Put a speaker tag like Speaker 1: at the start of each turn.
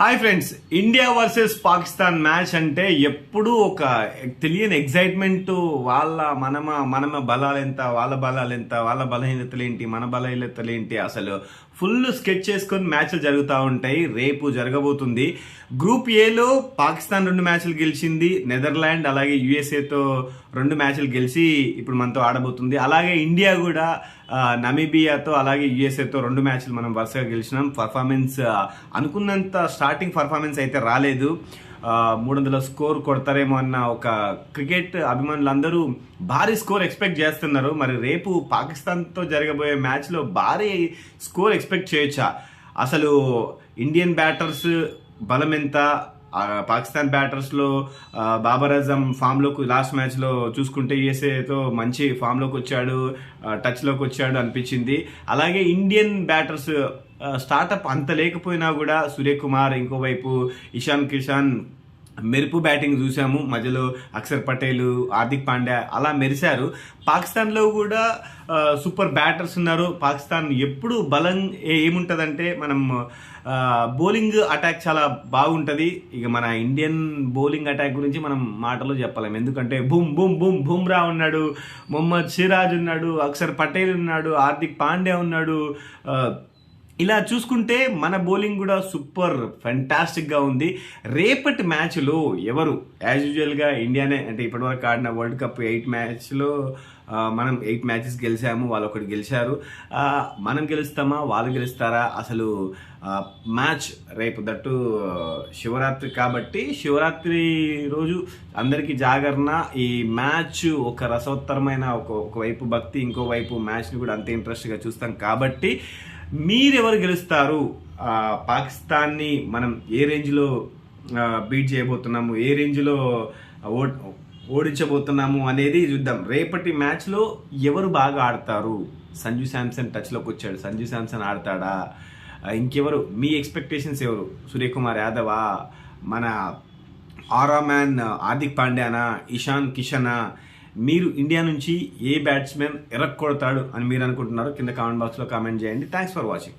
Speaker 1: Hi friends, India versus Pakistan match అంటే ఎప్పుడూ ఒక తెలియని ఎగ్జైట్మెంట్. మనమ బలాలు ఎంత, వాళ్ళ బలాలు ఎంత, వాళ్ళ బలహీనతలు ఏంటి, మన బలహీనతలు ఏంటి, అసలు ఫుల్ స్కెచ్ చేసుకొని మ్యాచ్లు జరుగుతూ ఉంటాయి. రేపు జరగబోతుంది. గ్రూప్ ఏలో పాకిస్తాన్ 2 మ్యాచ్లు గెలిచింది. నెదర్లాండ్ అలాగే యుఎస్ఏతో 2 మ్యాచ్లు గెలిచి ఇప్పుడు మనతో ఆడబోతుంది. అలాగే ఇండియా కూడా నమీబియాతో అలాగే యుఎస్ఏతో 2 మ్యాచ్లు మనం వరుసగా గెలిచినాం. పర్ఫార్మెన్స్ అనుకున్నంత స్టార్టింగ్ పర్ఫార్మెన్స్ అయితే రాలేదు. 300 స్కోర్ కొడతారేమో అన్న ఒక క్రికెట్ అభిమానులందరూ భారీ స్కోర్ ఎక్స్పెక్ట్ చేస్తున్నారు. మరి రేపు పాకిస్తాన్తో జరగబోయే మ్యాచ్లో భారీ స్కోర్ ఎక్స్పెక్ట్ చేయొచ్చా? అసలు ఇండియన్ బ్యాటర్స్ బలం ఎంత? పాకిస్తాన్ బ్యాటర్స్లో బాబర్ అజమ్ ఫామ్లోకి లాస్ట్ మ్యాచ్లో చూసుకుంటే యుఎస్ఏతో మంచి ఫామ్లోకి వచ్చాడు, టచ్లోకి వచ్చాడు అనిపించింది. అలాగే ఇండియన్ బ్యాటర్స్ స్టార్టప్ అంత లేకపోయినా కూడా సూర్యకుమార్, ఇంకోవైపు ఇషాన్ కిషాన్ మెరుపు బ్యాటింగ్ చూసాము. మధ్యలో అక్షర్ పటేల్, హార్దిక్ పాండ్యా అలా మెరిశారు. పాకిస్తాన్లో కూడా సూపర్ బ్యాటర్స్ ఉన్నారు. పాకిస్తాన్ ఎప్పుడు బలం ఏముంటుందంటే మనం బౌలింగ్ అటాక్ చాలా బాగుంటుంది. ఇక మన ఇండియన్ బౌలింగ్ అటాక్ గురించి మనం మాటలో చెప్పలేము. ఎందుకంటే బూమ్ బూమ్ బూమ్ బుమ్రా ఉన్నాడు, మొహమ్మద్ సిరాజ్ ఉన్నాడు, అక్షర్ పటేల్ ఉన్నాడు, హార్దిక్ పాండ్యా ఉన్నాడు. ఇలా చూసుకుంటే మన బౌలింగ్ కూడా సూపర్ ఫెంటాస్టిక్గా ఉంది. రేపటి మ్యాచ్లో ఎవరు యాజ్ యూజువల్గా ఇండియానే, అంటే ఇప్పటివరకు ఆడిన వరల్డ్ కప్ 8 మ్యాచ్లో మనం 8 మ్యాచెస్ గెలిచాము, వాళ్ళు 1 గెలిచారు. మనం గెలుస్తామా, వాళ్ళు గెలుస్తారా? అసలు మ్యాచ్ రేపు దట్టు శివరాత్రి కాబట్టి శివరాత్రి రోజు అందరికీ జాగరణ. ఈ మ్యాచ్ ఒక రసోత్తరమైన ఒకవైపు భక్తి, ఇంకోవైపు మ్యాచ్ని కూడా అంతే ఇంట్రెస్ట్గా చూస్తాం కాబట్టి మీరెవరు గెలుస్తారు? పాకిస్తాన్ని మనం ఏ రేంజ్లో బీట్ చేయబోతున్నాము, ఏ రేంజ్లో ఓడించబోతున్నాము అనేది చూద్దాం. రేపటి మ్యాచ్లో ఎవరు బాగా ఆడతారు? సంజు శాంసన్ టచ్లోకి వచ్చాడు, సంజు శాంసన్ ఆడతాడా? ఇంకెవరు మీ ఎక్స్పెక్టేషన్స్? ఎవరు? సూర్యకుమార్ యాదవా, మన ఆరా మ్యాన్ హార్దిక్ పాండ్యానా, ఇషాన్ కిషనా? మీరు ఇండియా నుంచి ఏ బ్యాట్స్మెన్ ఎరక్కొడతాడు అని మీరు అనుకుంటున్నారు? కింద కామెంట్ బాక్స్లో కామెంట్ చేయండి. Thanks for watching.